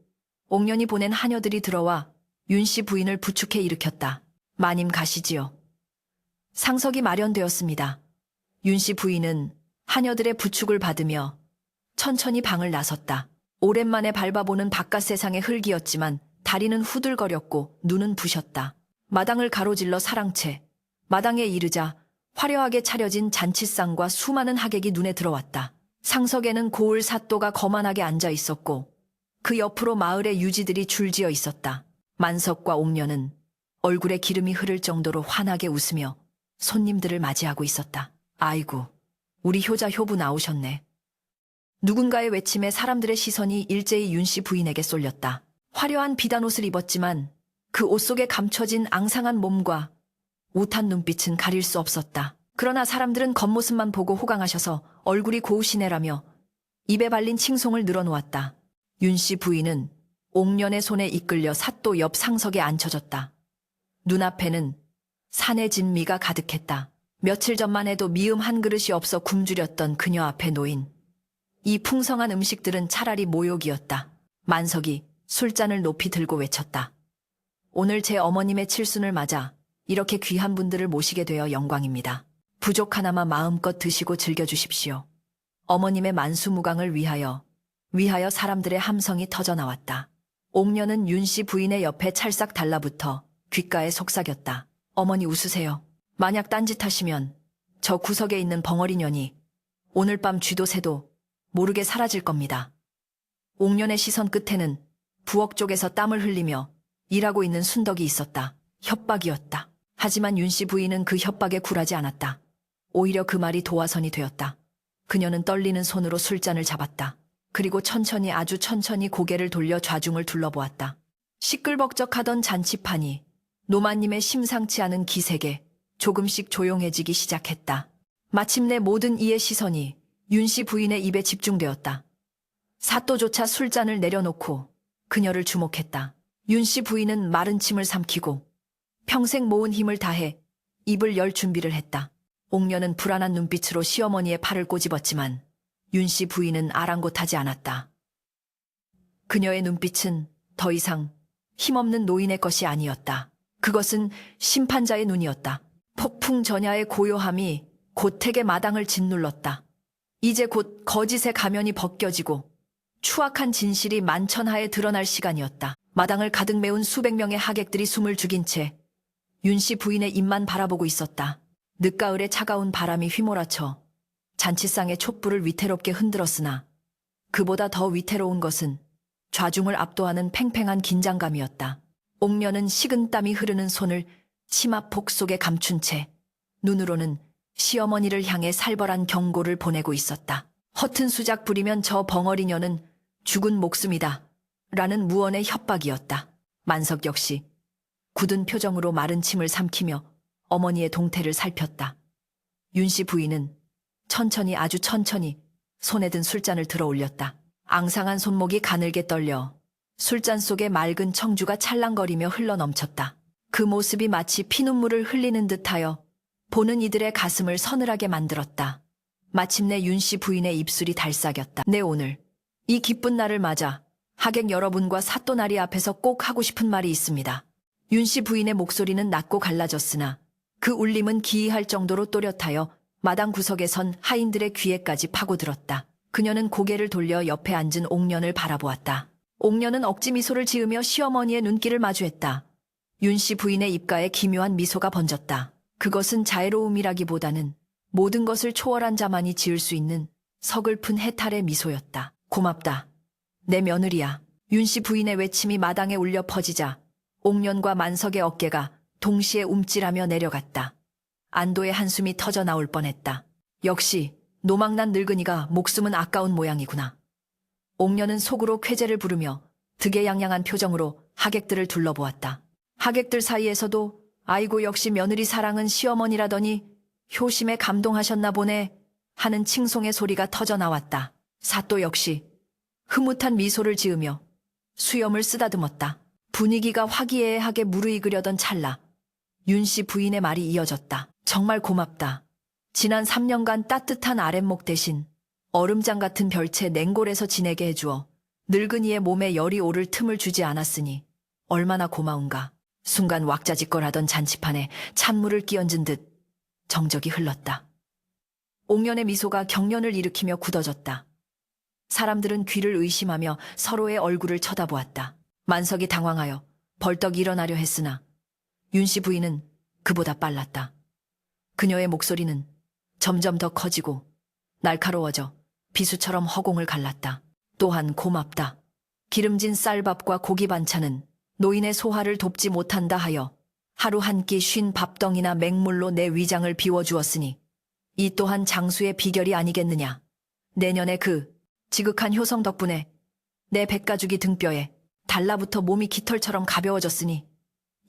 옥년이 보낸 하녀들이 들어와 윤 씨 부인을 부축해 일으켰다. 마님 가시지요. 상석이 마련되었습니다. 윤 씨 부인은 하녀들의 부축을 받으며 천천히 방을 나섰다. 오랜만에 밟아보는 바깥 세상의 흙이었지만 다리는 후들거렸고 눈은 부셨다. 마당을 가로질러 사랑채, 마당에 이르자 화려하게 차려진 잔치상과 수많은 하객이 눈에 들어왔다. 상석에는 고을 사또가 거만하게 앉아 있었고 그 옆으로 마을의 유지들이 줄지어 있었다. 만석과 옥녀는 얼굴에 기름이 흐를 정도로 환하게 웃으며 손님들을 맞이하고 있었다. 아이고, 우리 효자 효부 나오셨네. 누군가의 외침에 사람들의 시선이 일제히 윤 씨 부인에게 쏠렸다. 화려한 비단옷을 입었지만 그 옷 속에 감춰진 앙상한 몸과 우탄 눈빛은 가릴 수 없었다. 그러나 사람들은 겉모습만 보고 호강하셔서 얼굴이 고우시네라며 입에 발린 칭송을 늘어놓았다. 윤 씨 부인은 옥년의 손에 이끌려 사또 옆 상석에 앉혀졌다. 눈앞에는 산의 진미가 가득했다. 며칠 전만 해도 미음 한 그릇이 없어 굶주렸던 그녀 앞에 놓인 이 풍성한 음식들은 차라리 모욕이었다. 만석이 술잔을 높이 들고 외쳤다. 오늘 제 어머님의 칠순을 맞아 이렇게 귀한 분들을 모시게 되어 영광입니다. 부족 하나마 마음껏 드시고 즐겨주십시오. 어머님의 만수무강을 위하여 사람들의 함성이 터져나왔다. 옥녀는 윤 씨 부인의 옆에 찰싹 달라붙어 귓가에 속삭였다. 어머니 웃으세요. 만약 딴짓하시면 저 구석에 있는 벙어리 년이 오늘 밤 쥐도 새도 모르게 사라질 겁니다. 옥년의 시선 끝에는 부엌 쪽에서 땀을 흘리며 일하고 있는 순덕이 있었다. 협박이었다. 하지만 윤 씨 부인은 그 협박에 굴하지 않았다. 오히려 그 말이 도화선이 되었다. 그녀는 떨리는 손으로 술잔을 잡았다. 그리고 천천히, 아주 천천히 고개를 돌려 좌중을 둘러보았다. 시끌벅적하던 잔치판이 노마님의 심상치 않은 기색에 조금씩 조용해지기 시작했다. 마침내 모든 이의 시선이 윤 씨 부인의 입에 집중되었다. 사또조차 술잔을 내려놓고 그녀를 주목했다. 윤 씨 부인은 마른 침을 삼키고 평생 모은 힘을 다해 입을 열 준비를 했다. 옥녀는 불안한 눈빛으로 시어머니의 팔을 꼬집었지만 윤 씨 부인은 아랑곳하지 않았다. 그녀의 눈빛은 더 이상 힘없는 노인의 것이 아니었다. 그것은 심판자의 눈이었다. 폭풍 전야의 고요함이 고택의 마당을 짓눌렀다. 이제 곧 거짓의 가면이 벗겨지고 추악한 진실이 만천하에 드러날 시간이었다. 마당을 가득 메운 수백 명의 하객들이 숨을 죽인 채 윤 씨 부인의 입만 바라보고 있었다. 늦가을의 차가운 바람이 휘몰아쳐 잔치상의 촛불을 위태롭게 흔들었으나 그보다 더 위태로운 것은 좌중을 압도하는 팽팽한 긴장감이었다. 옥녀는 식은 땀이 흐르는 손을 치마폭 속에 감춘 채 눈으로는 시어머니를 향해 살벌한 경고를 보내고 있었다. 허튼 수작 부리면 저 벙어리녀는 죽은 목숨이다. 라는 무언의 협박이었다. 만석 역시 굳은 표정으로 마른 침을 삼키며 어머니의 동태를 살폈다. 윤씨 부인은 천천히 아주 천천히 손에 든 술잔을 들어 올렸다. 앙상한 손목이 가늘게 떨려 술잔 속에 맑은 청주가 찰랑거리며 흘러넘쳤다. 그 모습이 마치 피눈물을 흘리는 듯하여 보는 이들의 가슴을 서늘하게 만들었다. 마침내 윤씨 부인의 입술이 달싹였다. 네, 오늘 이 기쁜 날을 맞아 하객 여러분과 사또나리 앞에서 꼭 하고 싶은 말이 있습니다. 윤씨 부인의 목소리는 낮고 갈라졌으나 그 울림은 기이할 정도로 또렷하여 마당 구석에 선 하인들의 귀에까지 파고들었다. 그녀는 고개를 돌려 옆에 앉은 옥년을 바라보았다. 옥년은 억지 미소를 지으며 시어머니의 눈길을 마주했다. 윤씨 부인의 입가에 기묘한 미소가 번졌다. 그것은 자애로움이라기보다는 모든 것을 초월한 자만이 지을 수 있는 서글픈 해탈의 미소였다. 고맙다. 내 며느리야. 윤씨 부인의 외침이 마당에 울려 퍼지자 옥년과 만석의 어깨가 동시에 움찔하며 내려갔다. 안도의 한숨이 터져 나올 뻔했다. 역시 노망난 늙은이가 목숨은 아까운 모양이구나. 옥년은 속으로 쾌재를 부르며 득의양양한 표정으로 하객들을 둘러보았다. 하객들 사이에서도 아이고 역시 며느리 사랑은 시어머니라더니 효심에 감동하셨나 보네 하는 칭송의 소리가 터져 나왔다. 사또 역시 흐뭇한 미소를 지으며 수염을 쓰다듬었다. 분위기가 화기애애하게 무르익으려던 찰나 윤씨 부인의 말이 이어졌다. 정말 고맙다. 지난 3년간 따뜻한 아랫목 대신 얼음장 같은 별채 냉골에서 지내게 해주어 늙은이의 몸에 열이 오를 틈을 주지 않았으니 얼마나 고마운가. 순간 왁자지껄하던 잔치판에 찬물을 끼얹은 듯 정적이 흘렀다. 옥년의 미소가 경련을 일으키며 굳어졌다. 사람들은 귀를 의심하며 서로의 얼굴을 쳐다보았다. 만석이 당황하여 벌떡 일어나려 했으나 윤씨 부인은 그보다 빨랐다. 그녀의 목소리는 점점 더 커지고 날카로워져 비수처럼 허공을 갈랐다. 또한 고맙다. 기름진 쌀밥과 고기 반찬은 노인의 소화를 돕지 못한다 하여 하루 한 끼 쉰 밥덩이나 맹물로 내 위장을 비워주었으니 이 또한 장수의 비결이 아니겠느냐. 내년에 그 지극한 효성 덕분에 내 백가죽이 등뼈에 달라붙어 몸이 깃털처럼 가벼워졌으니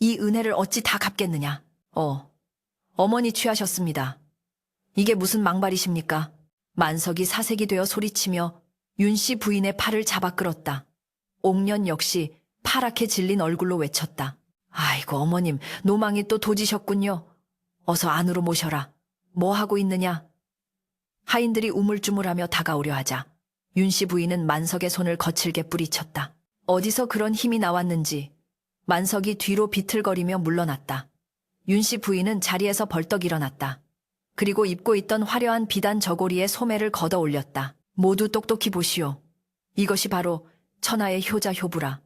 이 은혜를 어찌 다 갚겠느냐. 어머니 취하셨습니다. 이게 무슨 망발이십니까? 만석이 사색이 되어 소리치며 윤씨 부인의 팔을 잡아 끌었다. 옥년 역시 파랗게 질린 얼굴로 외쳤다. 아이고 어머님, 노망이 또 도지셨군요. 어서 안으로 모셔라. 뭐 하고 있느냐? 하인들이 우물쭈물하며 다가오려 하자 윤씨 부인은 만석의 손을 거칠게 뿌리쳤다. 어디서 그런 힘이 나왔는지 만석이 뒤로 비틀거리며 물러났다. 윤씨 부인은 자리에서 벌떡 일어났다. 그리고 입고 있던 화려한 비단 저고리에 소매를 걷어 올렸다. 모두 똑똑히 보시오. 이것이 바로 천하의 효자 효부라.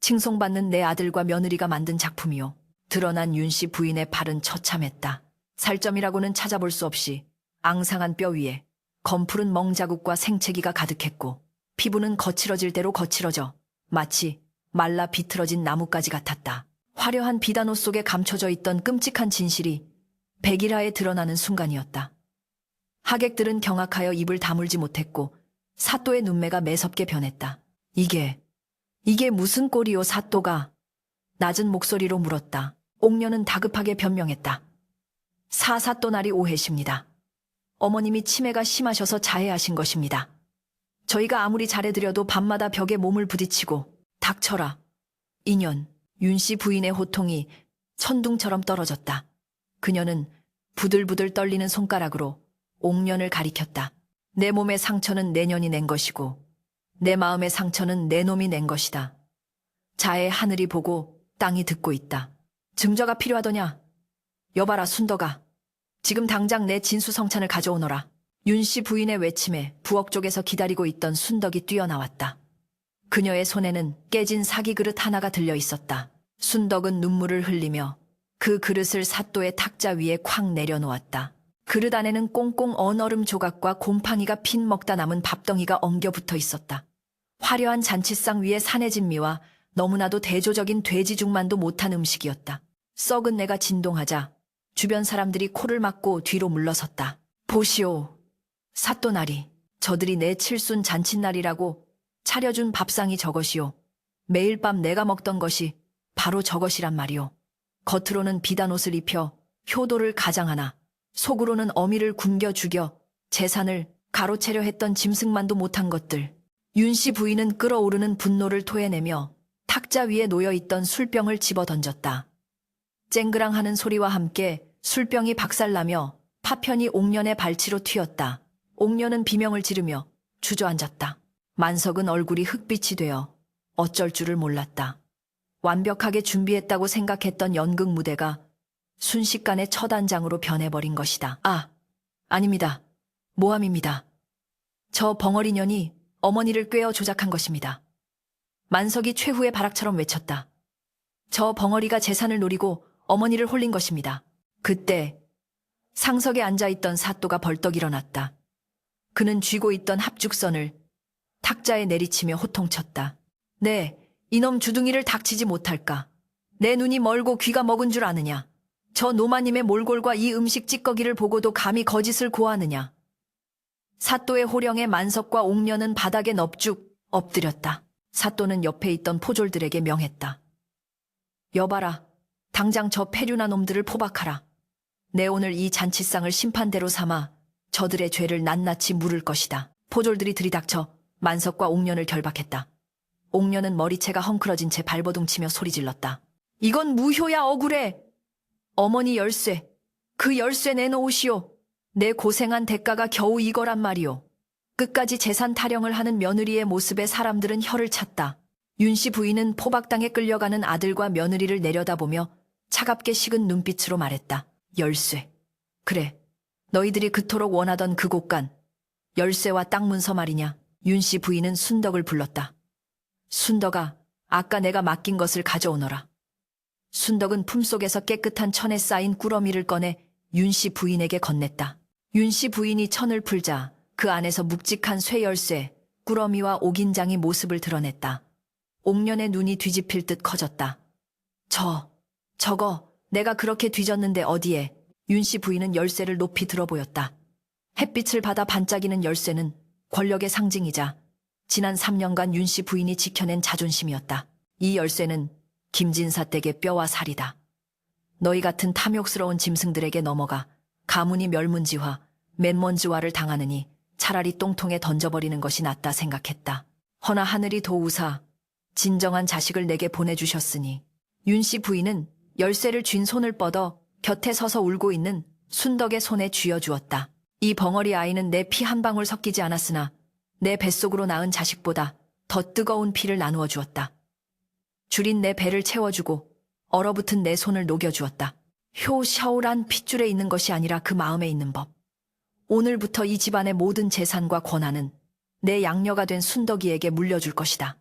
칭송받는 내 아들과 며느리가 만든 작품이오. 드러난 윤씨 부인의 팔은 처참했다. 살점이라고는 찾아볼 수 없이 앙상한 뼈 위에 검푸른 멍자국과 생채기가 가득했고 피부는 거칠어질 대로 거칠어져 마치 말라 비틀어진 나뭇가지 같았다. 화려한 비단옷 속에 감춰져 있던 끔찍한 진실이 백일하에 드러나는 순간이었다. 하객들은 경악하여 입을 다물지 못했고 사또의 눈매가 매섭게 변했다. 이게 무슨 꼴이오 사또가? 낮은 목소리로 물었다. 옥년은 다급하게 변명했다. 사사또나리 오해십니다. 어머님이 치매가 심하셔서 자해하신 것입니다. 저희가 아무리 잘해드려도 밤마다 벽에 몸을 부딪히고 닥쳐라. 인연, 윤씨 부인의 호통이 천둥처럼 떨어졌다. 그녀는 부들부들 떨리는 손가락으로 옥년을 가리켰다. 내 몸의 상처는 내 년이 낸 것이고 내 마음의 상처는 내 놈이 낸 것이다. 자의 하늘이 보고 땅이 듣고 있다. 증거가 필요하더냐? 여봐라 순덕아. 지금 당장 내 진수성찬을 가져오너라. 윤씨 부인의 외침에 부엌 쪽에서 기다리고 있던 순덕이 뛰어나왔다. 그녀의 손에는 깨진 사기 그릇 하나가 들려 있었다. 순덕은 눈물을 흘리며 그 그릇을 사또의 탁자 위에 콱 내려놓았다. 그릇 안에는 꽁꽁 언 얼음 조각과 곰팡이가 핀 먹다 남은 밥덩이가 엉겨 붙어 있었다. 화려한 잔치상 위에 산해진미와 너무나도 대조적인 돼지죽만도 못한 음식이었다. 썩은 내가 진동하자 주변 사람들이 코를 막고 뒤로 물러섰다. 보시오. 사또나리, 저들이 내 칠순 잔칫날이라고 차려준 밥상이 저것이오. 매일 밤 내가 먹던 것이 바로 저것이란 말이오. 겉으로는 비단옷을 입혀 효도를 가장하나 속으로는 어미를 굶겨 죽여 재산을 가로채려 했던 짐승만도 못한 것들. 윤씨 부인은 끓어오르는 분노를 토해내며 탁자 위에 놓여있던 술병을 집어 던졌다. 쨍그랑하는 소리와 함께 술병이 박살나며 파편이 옥년의 발치로 튀었다. 옥년은 비명을 지르며 주저앉았다. 만석은 얼굴이 흑빛이 되어 어쩔 줄을 몰랐다. 완벽하게 준비했다고 생각했던 연극 무대가 순식간에 첫 안장으로 변해버린 것이다. 아닙니다. 모함입니다. 저 벙어리 년이 어머니를 꿰어 조작한 것입니다. 만석이 최후의 발악처럼 외쳤다. 저 벙어리가 재산을 노리고 어머니를 홀린 것입니다. 그때 상석에 앉아있던 사또가 벌떡 일어났다. 그는 쥐고 있던 합죽선을 탁자에 내리치며 호통쳤다. 네, 이놈 주둥이를 닥치지 못할까. 내 눈이 멀고 귀가 먹은 줄 아느냐. 저 노마님의 몰골과 이 음식 찌꺼기를 보고도 감히 거짓을 고하느냐. 사또의 호령에 만석과 옥년은 바닥에 넙죽 엎드렸다. 사또는 옆에 있던 포졸들에게 명했다. 여봐라, 당장 저 폐륜한 놈들을 포박하라. 내 오늘 이 잔치상을 심판대로 삼아 저들의 죄를 낱낱이 물을 것이다. 포졸들이 들이닥쳐 만석과 옥년을 결박했다. 옥년은 머리채가 헝클어진 채 발버둥치며 소리질렀다. 이건 무효야, 억울해. 어머니 열쇠, 그 열쇠 내놓으시오. 내 고생한 대가가 겨우 이거란 말이오. 끝까지 재산 타령을 하는 며느리의 모습에 사람들은 혀를 찼다. 윤씨 부인은 포박당에 끌려가는 아들과 며느리를 내려다보며 차갑게 식은 눈빛으로 말했다. 열쇠. 그래, 너희들이 그토록 원하던 그 곳간 열쇠와 땅 문서 말이냐. 윤씨 부인은 순덕을 불렀다. 순덕아, 아까 내가 맡긴 것을 가져오너라. 순덕은 품속에서 깨끗한 천에 쌓인 꾸러미를 꺼내 윤씨 부인에게 건넸다. 윤씨 부인이 천을 풀자 그 안에서 묵직한 쇠 열쇠, 꾸러미와 옥인장이 모습을 드러냈다. 옥년의 눈이 뒤집힐 듯 커졌다. 저거, 내가 그렇게 뒤졌는데 어디에. 윤씨 부인은 열쇠를 높이 들어 보였다. 햇빛을 받아 반짝이는 열쇠는 권력의 상징이자 지난 3년간 윤씨 부인이 지켜낸 자존심이었다. 이 열쇠는 김진사 댁의 뼈와 살이다. 너희 같은 탐욕스러운 짐승들에게 넘어가 가문이 멸문지화, 맨먼지화를 당하느니 차라리 똥통에 던져버리는 것이 낫다 생각했다. 허나 하늘이 도우사 진정한 자식을 내게 보내주셨으니. 윤씨 부인은 열쇠를 쥔 손을 뻗어 곁에 서서 울고 있는 순덕의 손에 쥐어주었다. 이 벙어리 아이는 내 피 한 방울 섞이지 않았으나 내 뱃속으로 낳은 자식보다 더 뜨거운 피를 나누어 주었다. 줄인 내 배를 채워주고 얼어붙은 내 손을 녹여주었다. 효샤오란 핏줄에 있는 것이 아니라 그 마음에 있는 법. 오늘부터 이 집안의 모든 재산과 권한은 내 양녀가 된 순덕이에게 물려줄 것이다.